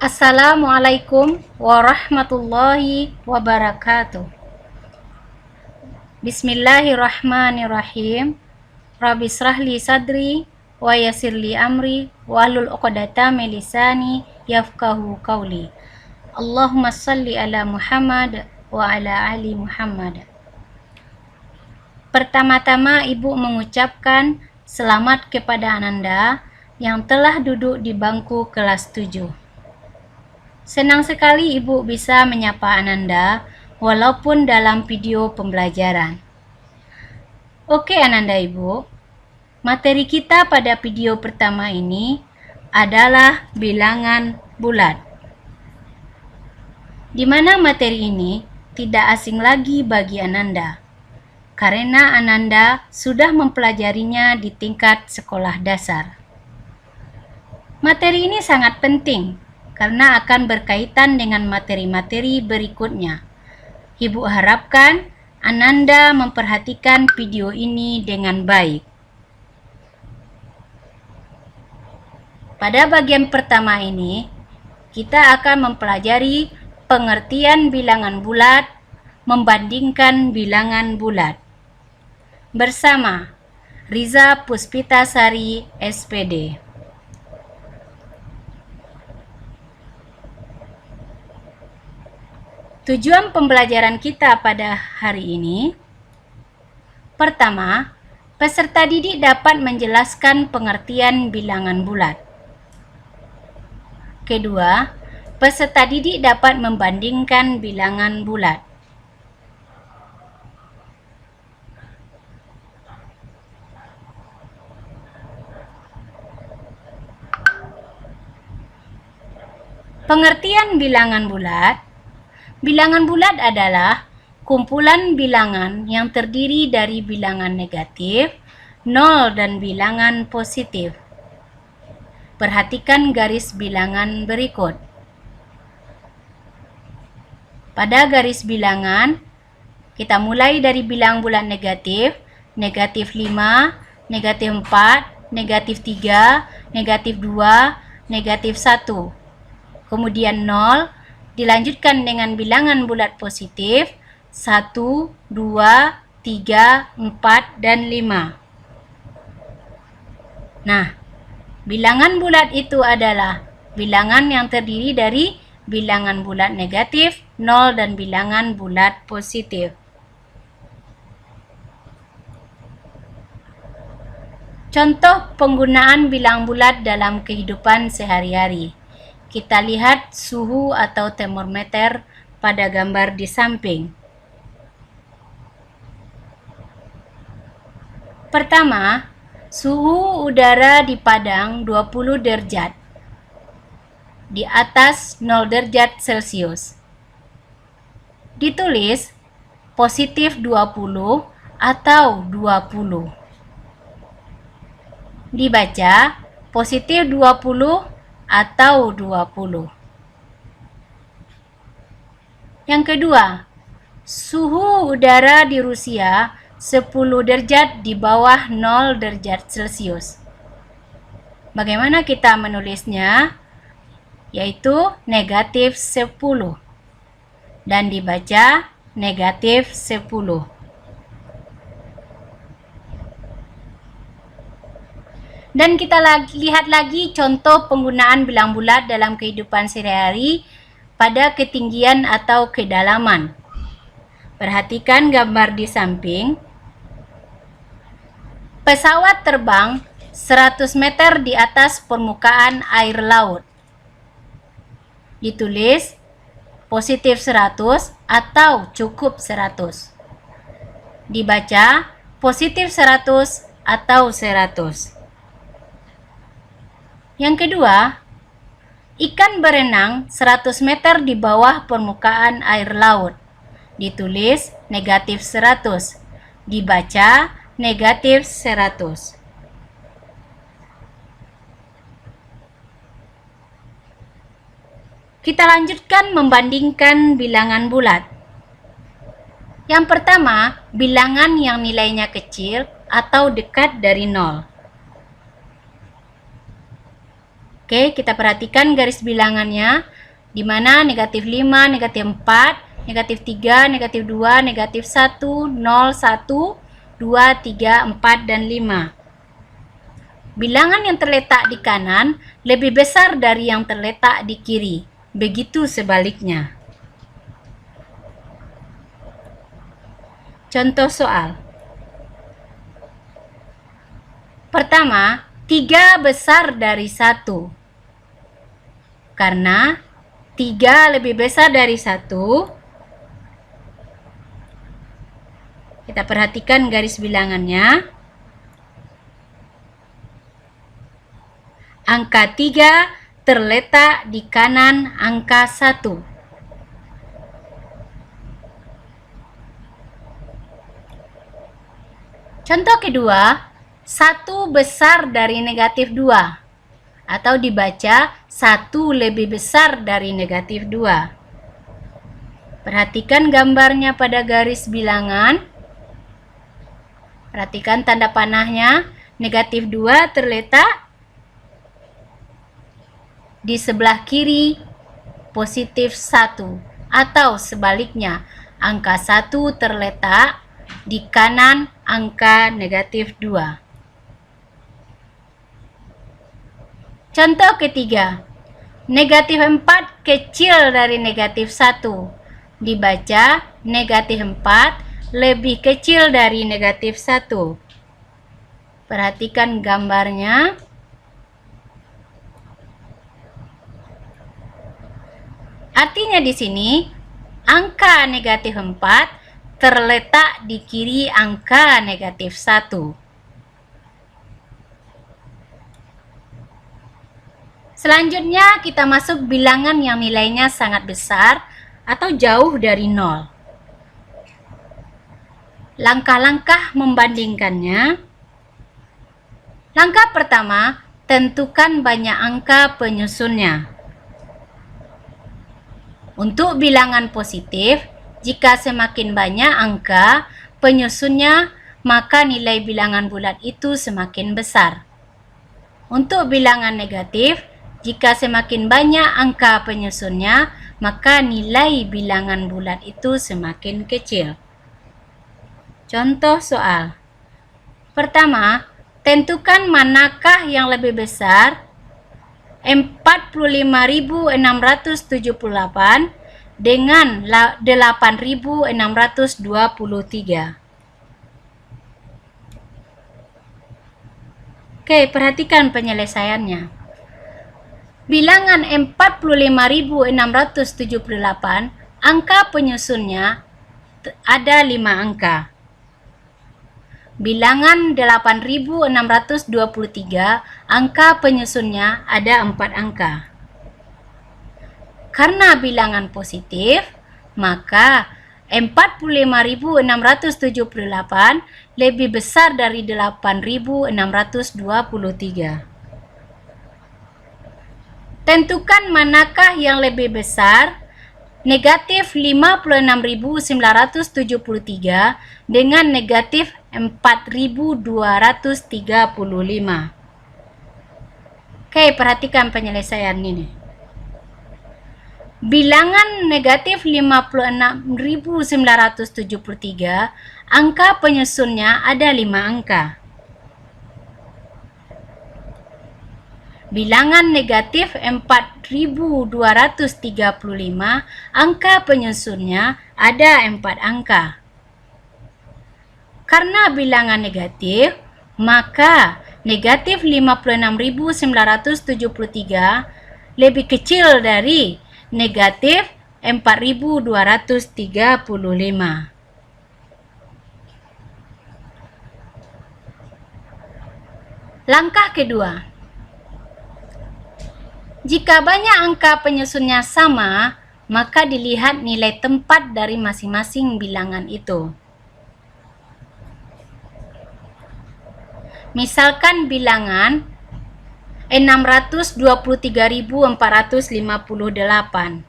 Assalamualaikum warahmatullahi wabarakatuh. Bismillahirrahmanirrahim. Rabbi shrahli sadri wa yassirli amri wahlul 'uqdatam min lisani yafqahu qawli. Allahumma shalli ala Muhammad wa ala ali Muhammad. Pertama-tama Ibu mengucapkan selamat kepada Ananda yang telah duduk di bangku kelas 7. Senang sekali Ibu bisa menyapa Ananda walaupun dalam video pembelajaran. Oke Ananda Ibu, materi kita pada video pertama ini adalah bilangan bulat. Di mana materi ini tidak asing lagi bagi Ananda, karena Ananda sudah mempelajarinya di tingkat sekolah dasar. Materi ini sangat penting karena akan berkaitan dengan materi-materi berikutnya. Ibu harapkan Ananda memperhatikan video ini dengan baik. Pada bagian pertama ini, kita akan mempelajari pengertian bilangan bulat, membandingkan bilangan bulat. Bersama Riza Puspitasari, SPD. Tujuan pembelajaran kita pada hari ini: pertama, peserta didik dapat menjelaskan pengertian bilangan bulat. Kedua, peserta didik dapat membandingkan bilangan bulat. Pengertian bilangan bulat. Bilangan bulat adalah kumpulan bilangan yang terdiri dari bilangan negatif, 0 dan bilangan positif. Perhatikan garis bilangan berikut. Pada garis bilangan, kita mulai dari bilangan bulat negatif, negatif 5, negatif 4, negatif 3, negatif 2, negatif 1. Kemudian 0, dilanjutkan dengan bilangan bulat positif 1, 2, 3, 4, dan 5. Nah, bilangan bulat itu adalah bilangan yang terdiri dari bilangan bulat negatif, 0, dan bilangan bulat positif. Contoh penggunaan bilangan bulat dalam kehidupan sehari-hari. Kita lihat suhu atau termometer pada gambar di samping. Pertama, suhu udara di Padang 20 derajat di atas 0 derajat Celcius. Ditulis positif 20 atau 20. Dibaca positif 20 atau 20. Yang kedua, suhu udara di Rusia 10 derajat di bawah 0 derajat Celcius. Bagaimana kita menulisnya? Yaitu negatif 10 dan dibaca negatif 10. Dan kita lihat lagi contoh penggunaan bilangan bulat dalam kehidupan sehari-hari pada ketinggian atau kedalaman. Perhatikan gambar di samping. Pesawat terbang 100 meter di atas permukaan air laut. Ditulis positif 100 atau cukup 100. Dibaca positif 100 atau 100. Yang kedua, ikan berenang 100 meter di bawah permukaan air laut. Ditulis negatif 100. Dibaca negatif 100. Kita lanjutkan membandingkan bilangan bulat. Yang pertama, bilangan yang nilainya kecil atau dekat dari 0. Oke, kita perhatikan garis bilangannya. di mana negatif 5, negatif 4, negatif 3, negatif 2, negatif 1, 0, 1, 2, 3, 4, dan 5. Bilangan yang terletak di kanan lebih besar dari yang terletak di kiri. Begitu sebaliknya. Contoh soal. Pertama, 3 besar dari 1. Karena 3 lebih besar dari 1, kita perhatikan garis bilangannya. Angka 3 terletak di kanan angka 1. Contoh kedua, 1 besar dari negatif 2. Atau dibaca 1 lebih besar dari negatif 2. Perhatikan gambarnya pada garis bilangan. Perhatikan tanda panahnya. Negatif 2 terletak di sebelah kiri positif 1. Atau sebaliknya, angka 1 terletak di kanan angka negatif 2. Contoh ketiga, negatif 4 kecil dari negatif 1. Dibaca negatif 4 lebih kecil dari negatif 1. Perhatikan gambarnya. Artinya di sini, angka negatif 4 terletak di kiri angka negatif 1. Selanjutnya kita masuk bilangan yang nilainya sangat besar atau jauh dari 0. Langkah-langkah membandingkannya. Langkah pertama, tentukan banyak angka penyusunnya. Untuk bilangan positif, jika semakin banyak angka penyusunnya, maka nilai bilangan bulat itu semakin besar. Untuk bilangan negatif, jika semakin banyak angka penyusunnya, maka nilai bilangan bulat itu semakin kecil. Contoh soal. Pertama, tentukan manakah yang lebih besar, 45.678 dengan 8.623. Oke, perhatikan penyelesaiannya. Bilangan 45.678, angka penyusunnya ada 5 angka. Bilangan 8.623, angka penyusunnya ada 4 angka. Karena bilangan positif, maka 45.678 lebih besar dari 8.623. Tentukan manakah yang lebih besar, negatif 56.973 dengan negatif 4.235. Oke, perhatikan penyelesaian ini. Bilangan negatif 56.973, angka penyusunnya ada 5 angka. Bilangan negatif 4.235, angka penyusunnya ada 4 angka. Karena bilangan negatif, maka negatif 56.973 lebih kecil dari negatif 4.235. Langkah kedua. Jika banyak angka penyusunnya sama, maka dilihat nilai tempat dari masing-masing bilangan itu. Misalkan bilangan 623.458.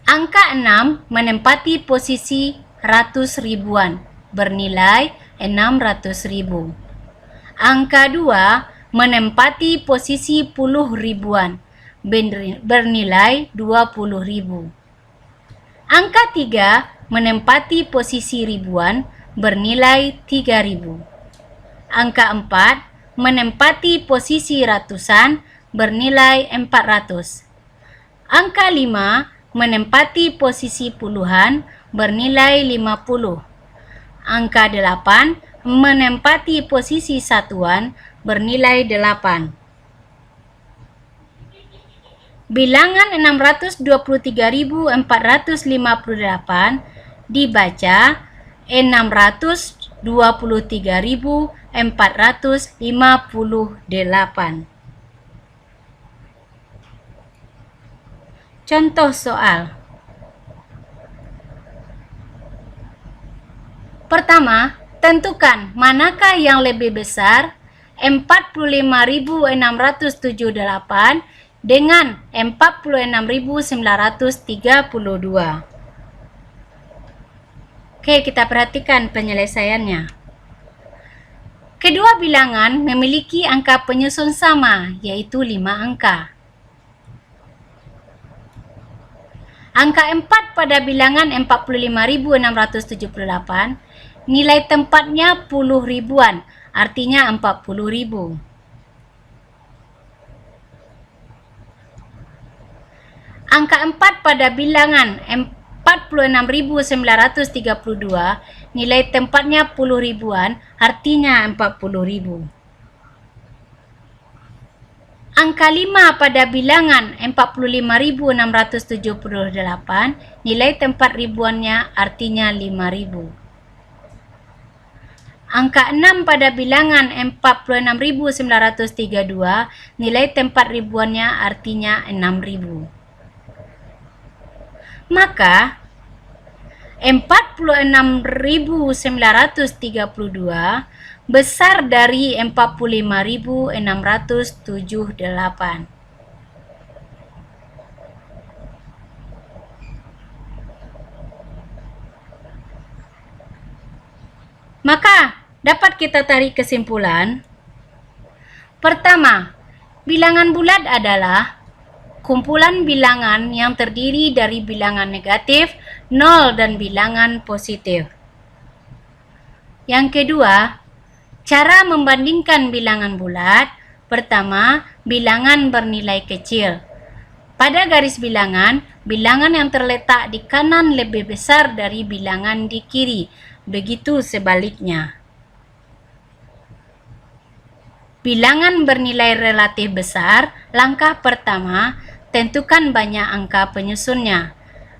Angka 6 menempati posisi ratus ribuan, bernilai 600.000. Angka 2 menempati posisi puluh ribuan bernilai 20.000. Angka 3 menempati posisi ribuan bernilai 3.000. Angka 4 menempati posisi ratusan bernilai 400. Angka 5 menempati posisi puluhan bernilai 50. Angka 8 menempati posisi satuan bernilai 8. Bilangan 623.458 dibaca 623.458. Contoh soal. Pertama, tentukan manakah yang lebih besar 45.678 dengan 46.932. Oke, kita perhatikan penyelesaiannya. Kedua bilangan memiliki angka penyusun sama, yaitu 5 angka. Angka 4 pada bilangan 45.678, nilai tempatnya puluh ribuan, artinya 40.000. Angka 4 pada bilangan 46.932, nilai tempatnya puluh ribuan, artinya 40.000. Angka 5 pada bilangan 45.678, nilai tempat ribuannya artinya 5.000. Angka 6 pada bilangan 46.932, nilai tempat ribuannya artinya 6.000. Maka 46.932 besar dari 45.678. Maka dapat kita tarik kesimpulan. Pertama, bilangan bulat adalah kumpulan bilangan yang terdiri dari bilangan negatif, 0 dan bilangan positif. Yang kedua, cara membandingkan bilangan bulat. Pertama, bilangan bernilai kecil. Pada garis bilangan, bilangan yang terletak di kanan lebih besar dari bilangan di kiri. Begitu sebaliknya. Bilangan bernilai relatif besar. Langkah pertama, tentukan banyak angka penyusunnya.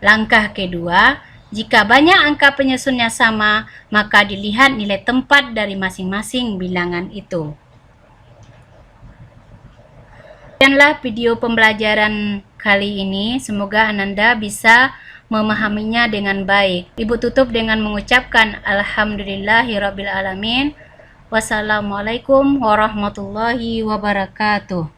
Langkah kedua, jika banyak angka penyusunnya sama, maka dilihat nilai tempat dari masing-masing bilangan itu. Demikianlah video pembelajaran kali ini. Semoga Ananda bisa memahaminya dengan baik. Ibu tutup dengan mengucapkan Alhamdulillahirabbil alamin. Wassalamualaikum warahmatullahi wabarakatuh.